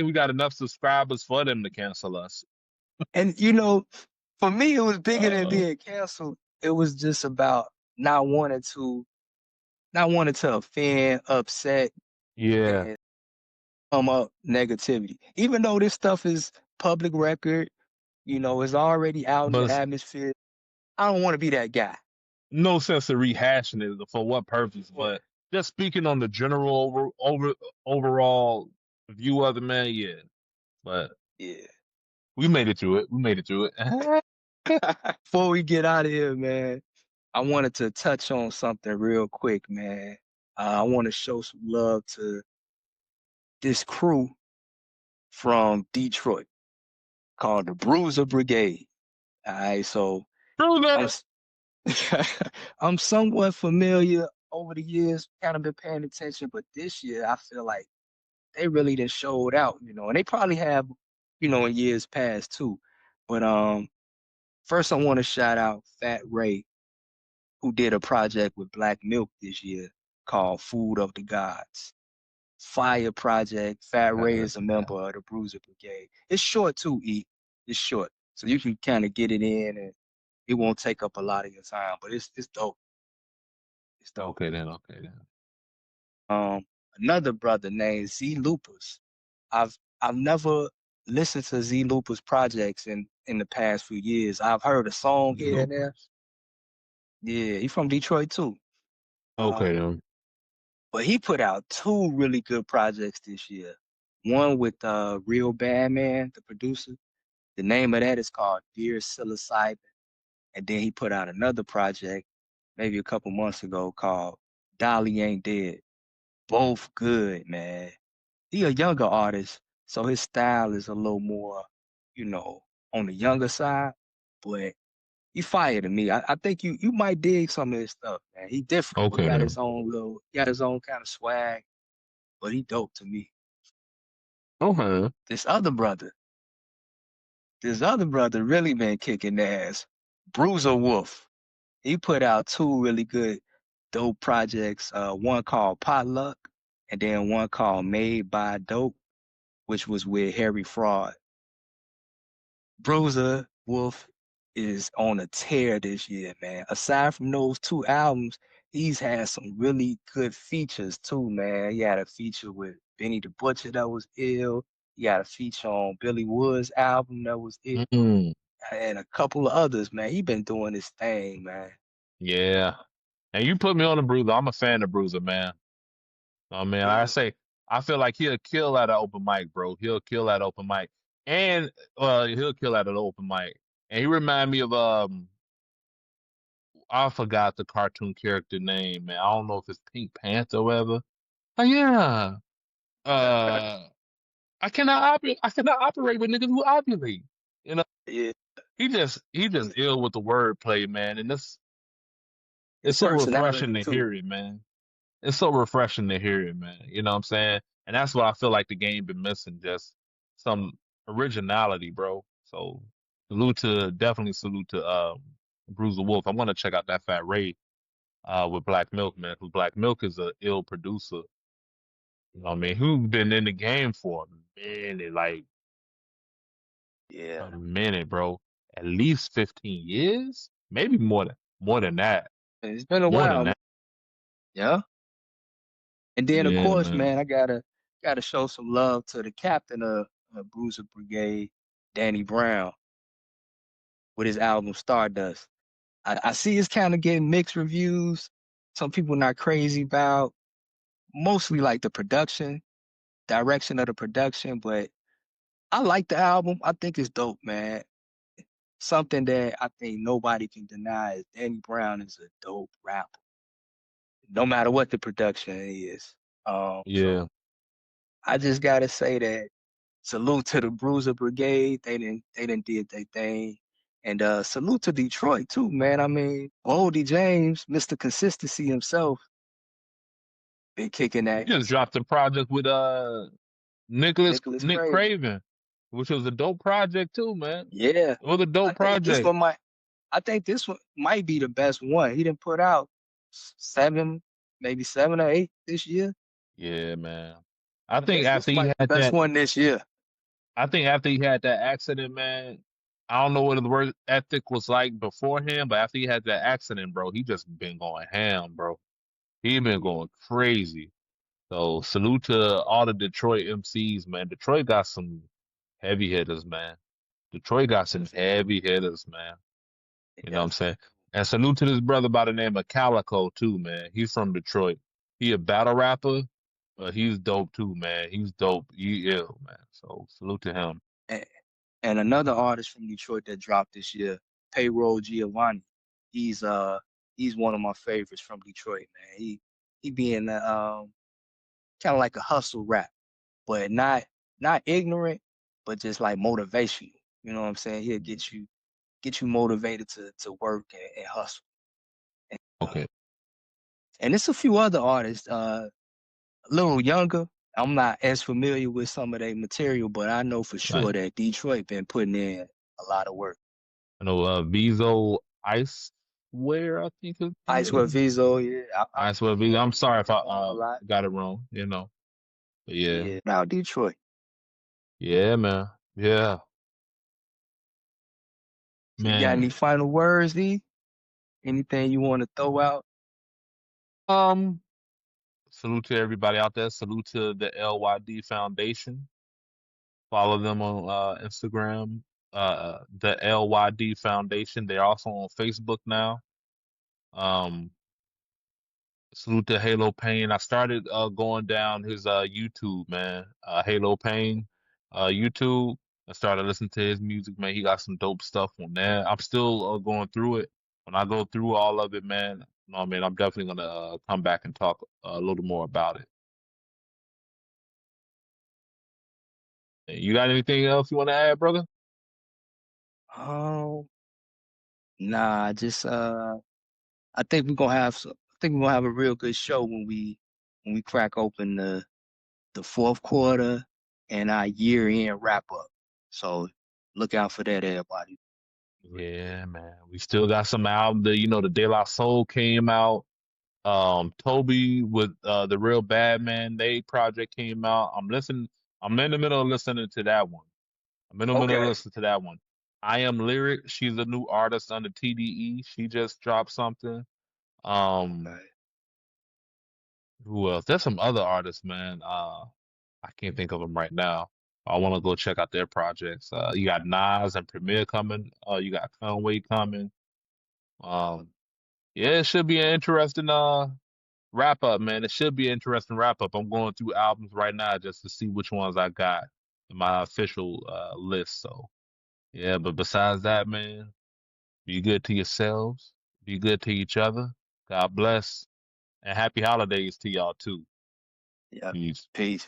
we got enough subscribers for them to cancel us. And for me, it was bigger than Uh, being canceled. It was just about not wanting to, not wanting to offend, upset, yeah, and come up negativity. Even though this stuff is public record, it's already out in but the it's atmosphere. I don't want to be that guy. no sense of rehashing it for what purpose. Yeah, But just speaking on the general overall view of the man, yeah. But yeah. we made it through it. We made it through it. Before we get out of here, man, I wanted to touch on something real quick, man. I want to show some love to this crew from Detroit called the Bruiser Brigade. All right, so Through I'm that. s- I'm somewhat familiar over the years, kind of been paying attention, but this year I feel like they really just showed out, and they probably have, in years past too. But first I want to shout out Fat Ray, who did a project with Black Milk this year called Food of the Gods. Fire project. Fat Ray is a member of the Bruiser Brigade. It's short too, E. It's short. So you can kind of get it in and it won't take up a lot of your time, but it's dope. It's dope. Okay then. Okay then. Um, Another brother named Z Lupus. I've never listened to Z Lupus projects in the past few years. I've heard a song here and there. Lopez. Yeah, he's from Detroit too. Okay Um, then. but he put out two really good projects this year. One with Real Bad Man, the producer. The name of that is called Dear Psilocybin. And then he put out another project maybe a couple months ago called Dolly Ain't Dead. Both good, man. He a younger artist, so his style is a little more, you know, on the younger side, but he fired to me. I think you might dig some of his stuff, man. He different. He Okay got his then. own got his own kind of swag, but he dope to me. Okay. This other brother, this other brother really been kicking ass. Bruiser Wolf. He put out two really good dope projects. One called Potluck, and then one called Made by Dope, which was with Harry Fraud. Bruiser Wolf is on a tear this year, man. Aside from those two albums, he's had some really good features too, man. He had a feature with Benny the Butcher that was ill. He had a feature on Billy Wood's album that was ill, Mm, and a couple of others, man. He been doing his thing, man. yeah. And you put me on the Bruiser. I'm a fan of Bruiser, man. Oh man, like I Yeah, say, I feel like he'll kill at an open mic, bro. He'll kill at open mic, and he'll kill at an open mic. And he remind me of I forgot the cartoon character name, man. I don't know if it's Pink Panther or whatever. Oh yeah. Uh, I cannot operate with niggas who ovulate. You know, yeah. he just ill with the wordplay, man. And His it's so refreshing personality to too. hear it, man. It's so refreshing to hear it, man. You know what I'm saying? And that's what I feel like the game been missing, just some originality, bro. So definitely salute to Bruiser Wolf. I'm gonna check out that Fat Ray with Black Milk, man. Because Black Milk is a ill producer. You know what I mean? Who's been in the game for a minute, like Yeah, a minute, bro. At least 15 years? Maybe more than that. it's been a More than while. that. Yeah. And then of Yeah, course, man. man, I gotta show some love to the captain of Bruiser Brigade, Danny Brown, with his album Stardust. I see it's kind of getting mixed reviews. Some people not crazy about mostly like the production, direction of the production, but I like the album. I think it's dope, man. Something that I think nobody can deny is Danny Brown is a dope rapper, no matter what the production is. Yeah. So I just gotta say that salute to the Bruiser Brigade. They didn't did their thing. And salute to Detroit too, man. I mean, Boldy James, Mr. Consistency himself, been kicking He that. just dropped a project with Nicholas Nick Craven. Craven, which was a dope project too, man. Yeah. It was a I dope think this project. one might I think this one might be the best one. He didn't put out seven, maybe 7 or 8 this year. Yeah, man. I I think think after this he might be the had best that one this year. I think after he had that accident, man, I don't know what his work ethic was like beforehand, but after he had that accident, bro, he just been going ham, bro. He been going crazy. So salute to all the Detroit MCs, man. Detroit got some heavy hitters, man. Detroit got some heavy hitters, man. They You know what I'm saying? definitely And salute to this brother by the name of Calico too, man. He's from Detroit. He a battle rapper, but he's dope too, man. He's dope. He ill, man. So salute to him. and, and another artist from Detroit that dropped this year, Payroll Giovanni. He's uh he's one of my favorites from Detroit, man. He being kind of like a hustle rap, but not ignorant, but just like motivational. You know what I'm saying? He'll get you motivated to work and hustle. And, Okay. and it's a few other artists, a little younger. I'm not as familiar with some of their material, but I know for Right. sure that Detroit been putting in a lot of work. I know Vizo Ice Where I think his Ice name with is. Vizo, yeah, I swear, Vizo. I'm sorry if I I know a lot. got it wrong, you know. But yeah. Yeah, now Detroit. Yeah, man. Yeah. So you got any Man. final words, E? Anything you want to throw out? Um, salute to everybody out there. Salute to the LYD Foundation. Follow them on Instagram. The LYD Foundation. They're also on Facebook now. Um, salute to Halo Pain. I started going down his YouTube, man. Halo Pain, YouTube. I started listening to his music, man. He got some dope stuff on there. I'm still going through it. When I go through all of it, man, you know what I mean, I'm definitely gonna come back and talk a little more about it. You got anything else you want to add, brother? Um, nah, just I think we're gonna have I think we're gonna have a real good show when we crack open the fourth quarter and our year end wrap up. So look out for that, everybody. Yeah, man. We still got some album. The De La Soul came out. Toby with the Real Bad Man, they project came out. I'm in the middle of listening to that one. I'm in the middle of Okay. listening to that one. I Am Lyric, she's a new artist under TDE. She just dropped something. Um, Okay. who else? There's some other artists, man. I can't think of them right now. I want to go check out their projects. You got Nas and Premier coming. You got Conway coming. Um, yeah, it should be an interesting wrap up, man. It should be an interesting wrap up. I'm going through albums right now just to see which ones I got in my official list. So yeah, but besides that, man, be good to yourselves, be good to each other. God bless, and happy holidays to y'all too. Yeah. Peace. Peace.